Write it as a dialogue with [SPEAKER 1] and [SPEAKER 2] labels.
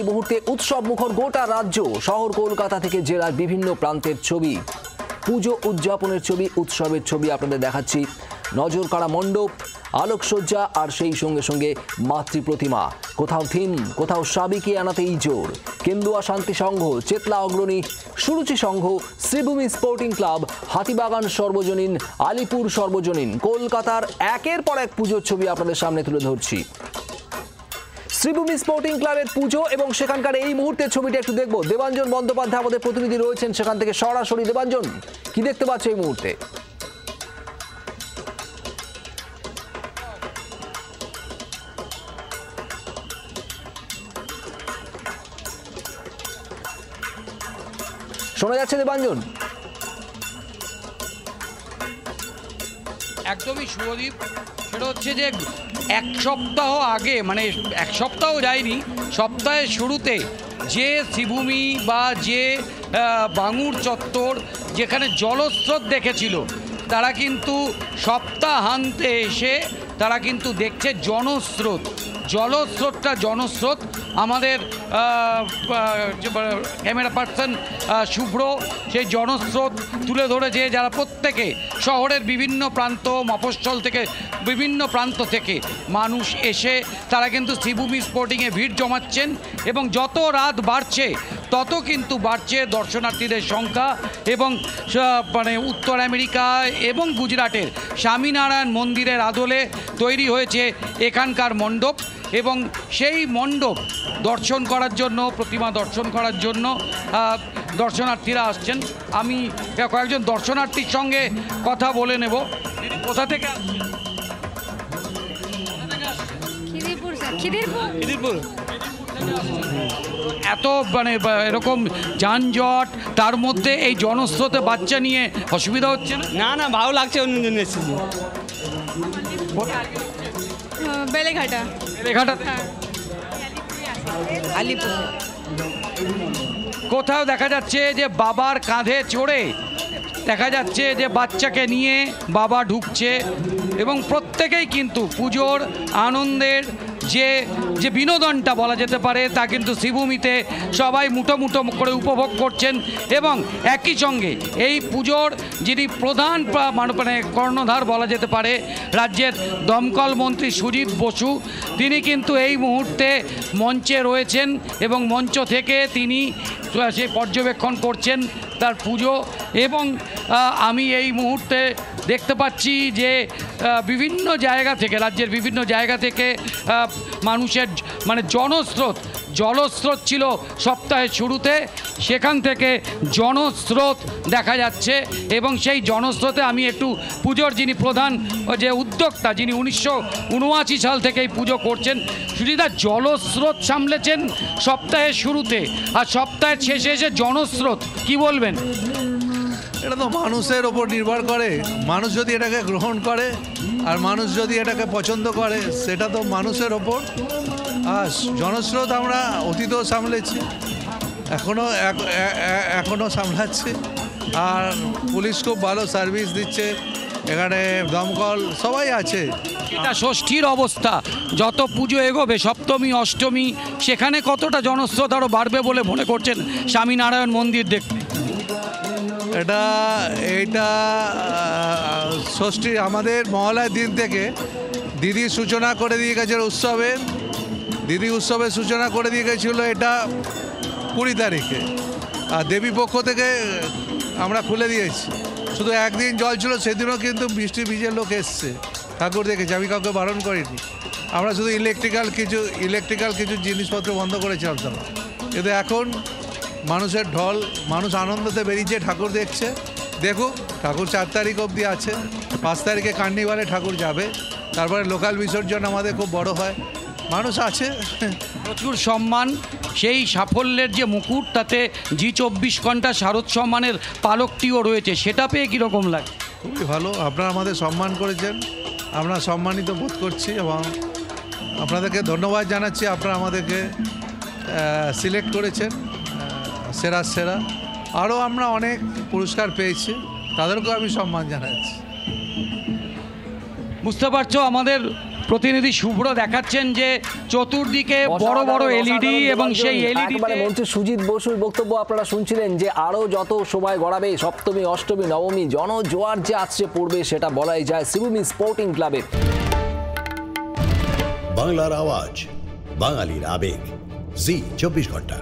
[SPEAKER 1] মুহূর্তে উৎসব মুখর গোটা রাজ্য। শহর কলকাতা থেকে জেলার বিভিন্ন প্রান্তের ছবি, পুজো উদযাপনের ছবি, উৎসবের ছবি আপনাদের দেখাচ্ছি। নজর কাড়া মণ্ডপ, আলোকসজ্জা আর সেই সঙ্গে সঙ্গে মাতৃ প্রতিমা। কোথাও থিম, কোথাও সাবিকে আনাতেই জোর। কেন্দুয়া শান্তি সংঘ, চেতলা অগ্রণী, সুরুচি সংঘ, শ্রীভূমি স্পোর্টিং ক্লাব, হাতিবাগান সর্বজনীন, আলিপুর সর্বজনীন। কলকাতার একের পর এক পুজোর ছবি আপনাদের সামনে তুলে ধরছি। শ্রীভূমি স্পোর্টিং ক্লাবের পুজো এবং সেখানকার এই মুহূর্তের ছবিটা একটু দেখবো। দেবাঞ্জন বন্দ্যোপাধ্যায় আমাদের প্রতিনিধি রয়েছেন সেখান থেকে সরাসরি। দেবাঞ্জন, কি দেখতে পাচ্ছ এই মুহূর্তে? শোনা যাচ্ছে দেবাঞ্জন?
[SPEAKER 2] একদমই শুভদীপ, সেটা হচ্ছে যে এক সপ্তাহ আগে, মানে এক সপ্তাহ যায়নি, সপ্তাহের শুরুতে যে শ্রীভূমি বা যে বাঙুর চত্বর যেখানে জলস্রোত দেখেছিল, তারা কিন্তু সপ্তাহান্তে এসে তারা কিন্তু দেখছে জনস্রোত। জনস্রোত আমাদের ক্যামেরা পার্সন শুভ্র সেই জনস্রোত তুলে ধরেছে, যারা প্রত্যেকে শহরের বিভিন্ন প্রান্ত, মফস্বল থেকে বিভিন্ন প্রান্ত থেকে মানুষ এসে তারা কিন্তু শ্রীভূমি স্পোর্টিংয়ে ভিড় জমাচ্ছেন। এবং যত রাত বাড়ছে তত কিন্তু বাড়ছে দর্শনার্থীদের সংখ্যা। এবং মানে উত্তর আমেরিকা এবং গুজরাটের স্বামীনারায়ণ মন্দিরের আদলে তৈরি হয়েছে এখানকার মণ্ডপ, এবং সেই মণ্ডপ দর্শন করার জন্য, প্রতিমা দর্শন করার জন্য দর্শনার্থীরা আসছেন। আমি কয়েকজন দর্শনার্থীর সঙ্গে কথা বলে নেব। কোথা থেকে? খিদিরপুর। এত মানে এরকম যানজট, তার মধ্যে এই জনস্রোতে বাচ্চা নিয়ে অসুবিধা হচ্ছে না?
[SPEAKER 3] না, ভালো লাগছে। অন্য এসেছি
[SPEAKER 2] বেলেঘাটা।
[SPEAKER 4] আলিপুর।
[SPEAKER 2] কোথাও দেখা যাচ্ছে যে বাবার কাঁধে চড়ে দেখা যাচ্ছে যে বাচ্চাকে নিয়ে বাবা ঢুকছে, এবং প্রত্যেকেই কিন্তু পুজোর আনন্দের যে বিনোদনটা বলা যেতে পারে তা কিন্তু শ্রীভূমিতে সবাই মুঠো মুঠো করে উপভোগ করছেন। এবং একই সঙ্গে এই পুজোর যিনি প্রধান মানে কর্ণধার বলা যেতে পারে, রাজ্যের দমকল মন্ত্রী সুজিত বসু, তিনি কিন্তু এই মুহূর্তে মঞ্চে রয়েছেন এবং মঞ্চ থেকে তিনি সে পর্যবেক্ষণ করছেন তার পুজো। এবং আমি এই মুহূর্তে দেখতে পাচ্ছি যে বিভিন্ন জায়গা থেকে, রাজ্যের বিভিন্ন জায়গা থেকে মানুষের মানে জলস্রোত ছিল সপ্তাহের শুরুতে, সেখান থেকে জনস্রোত দেখা যাচ্ছে। এবং সেই জনস্রোতে আমি একটু পুজোর যিনি প্রধান যে উদ্যোক্তা, যিনি 1979 সাল থেকে এই পুজো করছেন, সুজিদা, জলস্রোত সামলেছেন সপ্তাহের শুরুতে, আর সপ্তাহের শেষে এসে জনস্রোত, কি বলবেন?
[SPEAKER 5] এটা তো মানুষের ওপর নির্ভর করে। মানুষ যদি এটাকে গ্রহণ করে আর মানুষ যদি এটাকে পছন্দ করে, সেটা তো মানুষের ওপর। আর জনস্রোত আমরা অতীতেও সামলেছি, এখনও সামলাচ্ছি। আর পুলিশ খুব ভালো সার্ভিস দিচ্ছে, এখানে দমকল সবাই আছে।
[SPEAKER 2] এটা ষষ্ঠীর অবস্থা, যত পুজো এগোবে, সপ্তমী অষ্টমী, সেখানে কতটা জনস্রোত আরও বাড়বে বলে মনে করছেন স্বামীনারায়ণ মন্দির দেখতে?
[SPEAKER 5] এইটা ষষ্ঠী আমাদের মহালয়ার দিন থেকে দিদি সূচনা করে দিয়ে গেছে উৎসবের। দিদি উৎসবের সূচনা করে দিয়ে গেছিলো এটা 20 তারিখে, আর দেবী পক্ষ থেকে আমরা খুলে দিয়েছি। শুধু একদিন জল ছিল, সেদিনও কিন্তু বৃষ্টি ভিজে লোক এসছে, ঠাকুর দেখেছি, আমি কাউকে বারণ করিনি। আমরা শুধু ইলেকট্রিক্যাল কিছু জিনিসপত্র বন্ধ করেছিলাম তখন। কিন্তু এখন মানুষের ঢল, মানুষ আনন্দতে বেরিয়েছে, ঠাকুর দেখছে। দেখুক, ঠাকুর 4 তারিখ অবধি আছে, 5 তারিখে কার্নিভালে ঠাকুর যাবে, তারপরে লোকাল বিসর্জন আমাদের খুব বড় হয়। মানুষ আছে,
[SPEAKER 2] প্রচুর সম্মান। সেই সাফল্যের যে মুকুট, তাতে জি24 ঘন্টা শারদ সম্মানের পালকটিও রয়েছে, সেটা পেয়ে কীরকম লাগে?
[SPEAKER 5] খুবই ভালো। আপনারা আমাদের সম্মান করেছেন, আমরা সম্মানিত বোধ করছি এবং আপনাদেরকে ধন্যবাদ জানাচ্ছি। আপনারা আমাদেরকে সিলেক্ট করেছেন সেরা। আরও আমরা অনেক পুরস্কার পেয়েছি, তাদেরকেও আমি সম্মান জানাচ্ছি।
[SPEAKER 2] বুঝতে পারছো, আমাদের প্রতিনিধি শুভ্র দেখাচ্ছেন যে চতুর্দিকে বড় বড় এলইডি এবং সেই এলইডি
[SPEAKER 1] মন্ত্রী সুজিত বসুর বক্তব্য আপনারা শুনছিলেন যে আরো যত সময় গড়াবে সপ্তমী অষ্টমী নবমী জনজোয়ার যে আসছে পড়বে সেটা বলাই যায় শ্রীভূমি স্পোর্টিং ক্লাবে।
[SPEAKER 3] বাংলার আওয়াজ, বাঙালির আবেগ, জি 24 ঘন্টা।